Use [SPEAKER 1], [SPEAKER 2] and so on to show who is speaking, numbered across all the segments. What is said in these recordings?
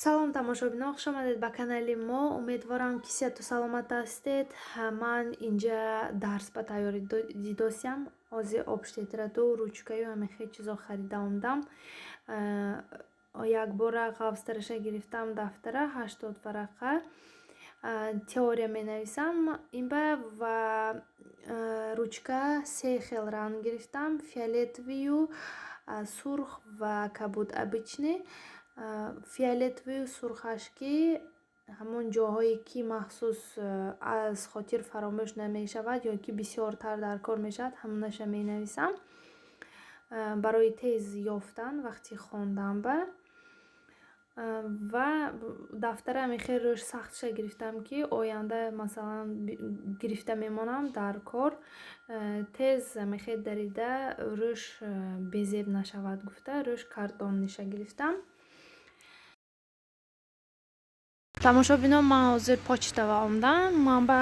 [SPEAKER 1] салом тамошобинон, хуш омадед ба канали мо. Умедворам ки сеҳату саломат ҳастед. Ман инҷа дарс ба тайёрӣ дидосям. ҳозир обштетраду ручкаю ҳамихел чизо харида омдам. Якбора ғафстараша гирифтам дафтара 80 варақа. Теория менависам. Ин ба ва ручка се хел ранг гирифтам: фиолетовию, сурх ва кабуд обычный. Фиолетовию сурхашки ҳамон ҷоҳое ки махсус аз хотир фаромӯш намешавад ё ки бисёртар дар кор мешавад, ҳамонаша менависам барои тез ёфтан вақти хондан. Ба ва дафтара ҳамихел рӯш сахтша гирифтам ки оянда масалан гирифта мемонам дар кор, тез ҳамихел дарида рӯш безеб нашавад гуфта рӯш картонниша гирифтам. тамошобинон, ман ҳозир почтава омдам. Ман ба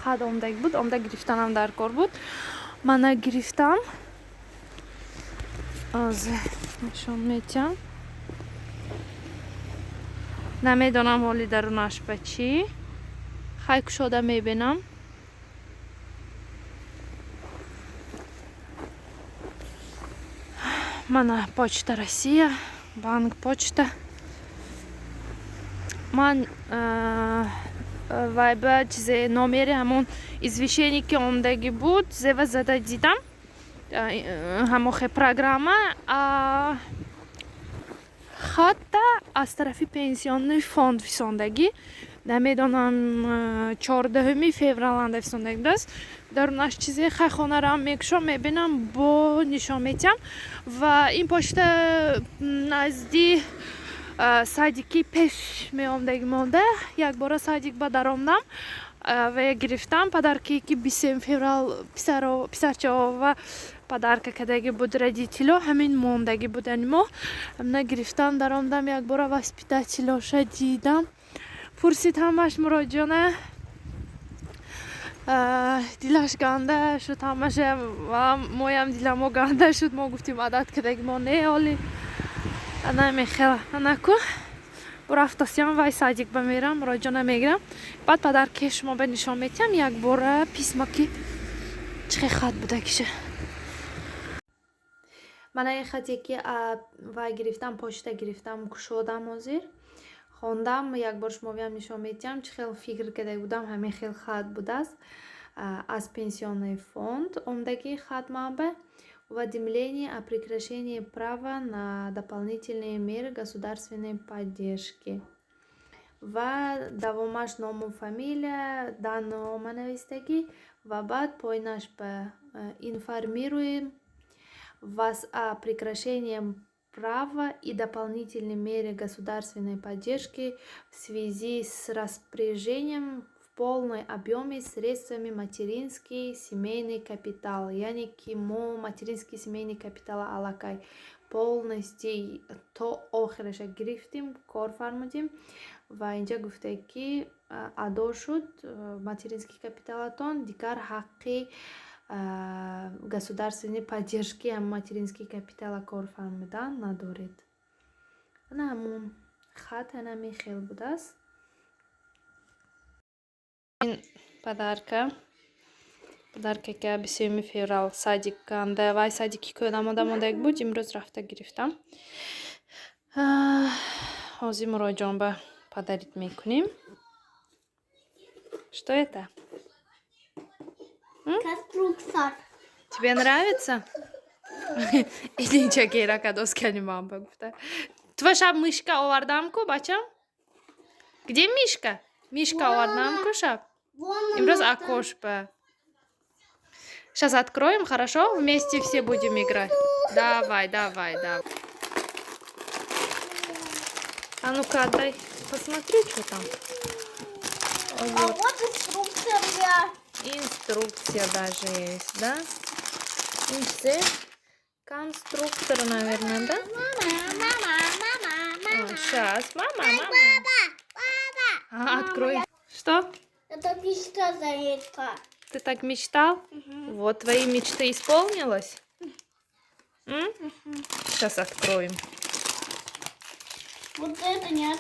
[SPEAKER 1] хат омдаг буд, омда гирифтанам дар кор буд. Мана гирифтам. ҳозир нишон метиҳам. Намедонам ҳоли дарунаш ба чӣ. хай кушода мебинам. Мана почта Россия, банк почта. Ман вайба чизе номери ҳамон извишение ки омдаги буд зева зада дидам. ҳамохе программа хатта аз тарафи пенсионный фонд висондагӣ. Намедонам 14 феврал висондагӣ будаст. дарунаш чизе хай хонарам мекушам, мебинам, бо нишон метиҳам. Ва ин почта назди садики пеш меомдаги монда. Якбора садик ба даромдам ва гирифтам. Падарки ки 27 феврал писарчао ва падарка кадаги буд родитело ҳамин мондаги будани мо. Амна гирифтам, даромдам, якбора воспитателоша дидам. пурсид ҳамаш муроҷиона дилаш ганда шуд, ҳамаша ва моям диламо ганда шуд. Мо гуфтим адад кадаги мо не оли намехела анаку бурафтосиям вай садик ба мерам, муроҷиона мегирам. баъд падарки шумо ба нишон метиҳам якбора письма ки чихе хат буда киша. мана ин хате ки вай гирифтам, почта гирифтам, кушодам, ҳозир хондам. якбор шумовиам нишон метиҳам чӣ хел фикр карда будам. ҳамин хел хат будааст аз пенсионный фонд омдаги хат манба. Уведомление о прекращении права на дополнительные меры государственной поддержки. Ва давомаш ному фамилия даннома навистагӣ ва баъд поинаш ба информируем вас о прекращении права и дополнительной меры государственной поддержки в связи с распоряжением в полном объеме средствами материнский семейный капитал. Яъне ки мо материнский семейный капитал аллакай полностью то охираша гирифтим, кор фармудим ва инҷа гуфта ки адо шуд материнский капиталатон, дигар ҳаққи государственной поддержки материнский капитала кор фармудан надоред. ана ҳамон хат ҳанами хел будааст. ин падарка ки 27 феврал садик ганда вай садики кӯдамода мондаги буд, имрӯз рафта гирифтам. ҳозир муроҷион ба падарит мекунем. Что это?
[SPEAKER 2] Конструктор.
[SPEAKER 1] Тебе нравится? Идинча керака доскани мамба гуфта. Твоя шаб мышка овардамку, бачам? Где мишка? Мишка овардамку шаб? Имрӯз акош ба. Сейчас откроем, хорошо? Вместе все будем играть. Давай. А ну-ка отдай. Посмотри, что там.
[SPEAKER 2] А вот инструкция.
[SPEAKER 1] Инструкция даже есть, да? И все. Конструктор, наверное, да?
[SPEAKER 2] Мама.
[SPEAKER 1] Сейчас. Мама. Открой. Что?
[SPEAKER 2] Это пища заедка.
[SPEAKER 1] Ты так мечтал? Вот, твои мечты исполнилось? Сейчас откроем.
[SPEAKER 2] Вот это нет.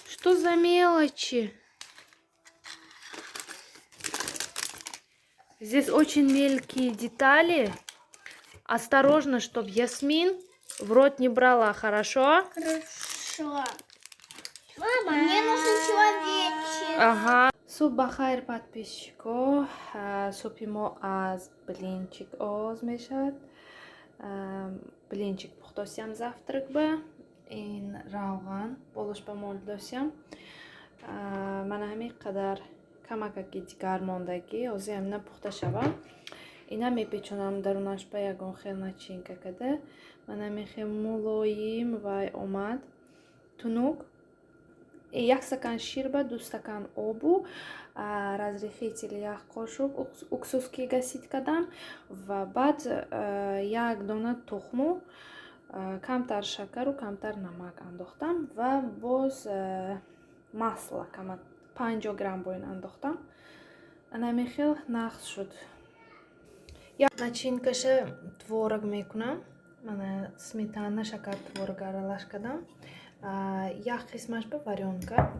[SPEAKER 1] Что за мелочи? Здесь очень мелкие детали. Осторожно, чтобы Ясмин в рот не брала, хорошо?
[SPEAKER 2] Хорошо. Мама. Мне нужен человечек.
[SPEAKER 1] Ага. Суб бахайр подписчиков. Супи мо аз блинчик оз мешад. Блинчик пухтосям завтрак ба. Ин равган. Болош ба мол досям. Мана ҳамин қадар камакаки дигар мондагӣ ҳозир ҳамина пухта шавам. Ина мепечонам дарунаш ба ягон хел начинка када. Мана мехел мулоим вай омад. Тунук. 1 стакан ширба, 2 стакан обу, разрехители 1 қошук уксуски гасид кардам ва баъд 1 дона тухму, камтар шакару камтар намак андохтам ва боз масла кама 50 грамм бо ин андохтам. Ана хел нағз шуд. Начинкаша творог мекунам. Мана сметана, шакар, творог аралаш кардам. 1 қисмаш ба варёнка.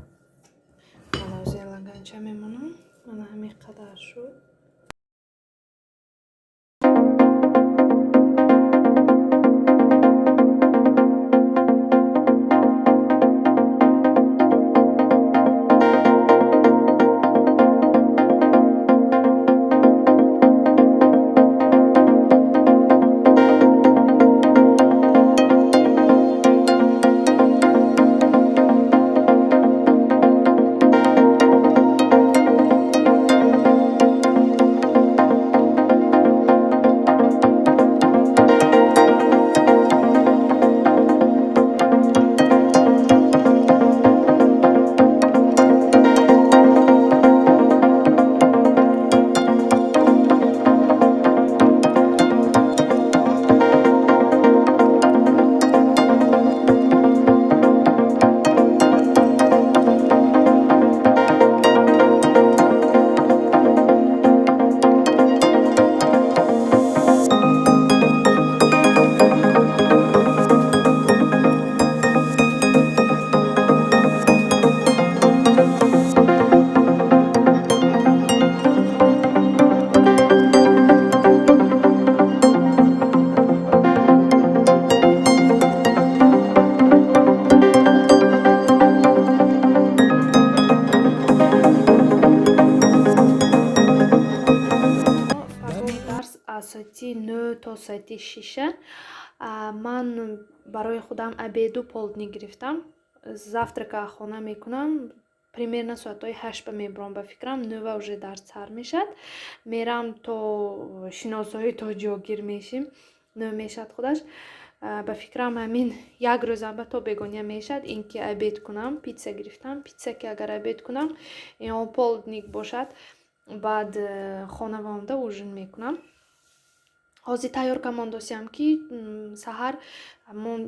[SPEAKER 1] Мана ҳозир лаганча мемонам. Мана ҳамин қадар шуд. Соати 9 то соати 6. Ман барои худам обеду полдни гирифтам. Завтрака хона мекунам. Примерно соатҳои 8 ба мебурам ба фикрам. 9 уже дарс сар мешад. Мерам то шиносоӣ то ҷогир мешим. 9 мешад худаш. Ба фикрам ҳамин як рӯзанба то бегония мешад. Ин ки обед кунам. Питса гирифтам. Питса ки агар обед кунам, ин полдник бошад. Баъд хонава омда ужин мекунам. ҳозир тайёрка мондосиям ки саҳар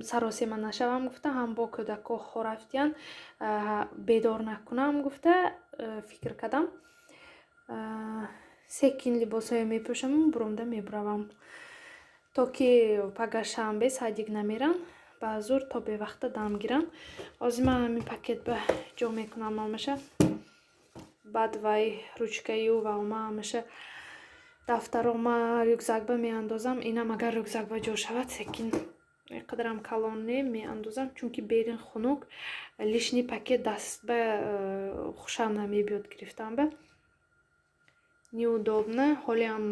[SPEAKER 1] саросема нашавам гуфта, ҳам бо кӯдакҳо хо рафтиян, бедор накунам гуфта фикр кардам. 3 кин либосҳое мепӯшам, буромда мебуравам. То ки пага шанбе садик намерам, ба зур то бевақта дам гирам. Ҳозир ман ҳамин пакет ба ҷо мекунам ҳамаша. Баъд вай ручкаю ва ома ҳамаша дафтарома рюкзакба меандозам. Инам агар рюкзакба ҷо шавад секин қадарам калон не меандозам, чунки берин хунук лишни пакет дастба хушам намебиёд гирифтам ба. Неудобно. Ҳолиам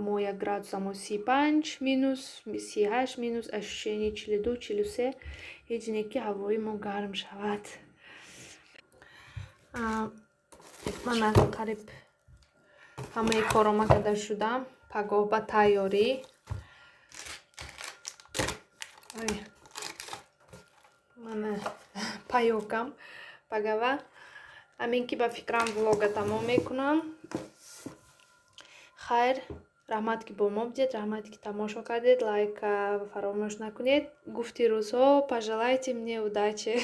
[SPEAKER 1] моя градусамо 35 минус 38 минус, ощущение 42 43. Ҳеҷ не ки ҳавои мо гарм шавад. Ман аз қариб ҳамаи корома карда шудам. Пагоҳ ба тайёрӣ. Мана паёкам пагава. Ҳамин ки ба фикрам влога тамом мекунам. Хайр, раҳмат ки бо мо будед, раҳмат ки тамошо кардед. Лайка фаромӯш накунед. Гуфти рӯзҳо, пожелайте мне удачи.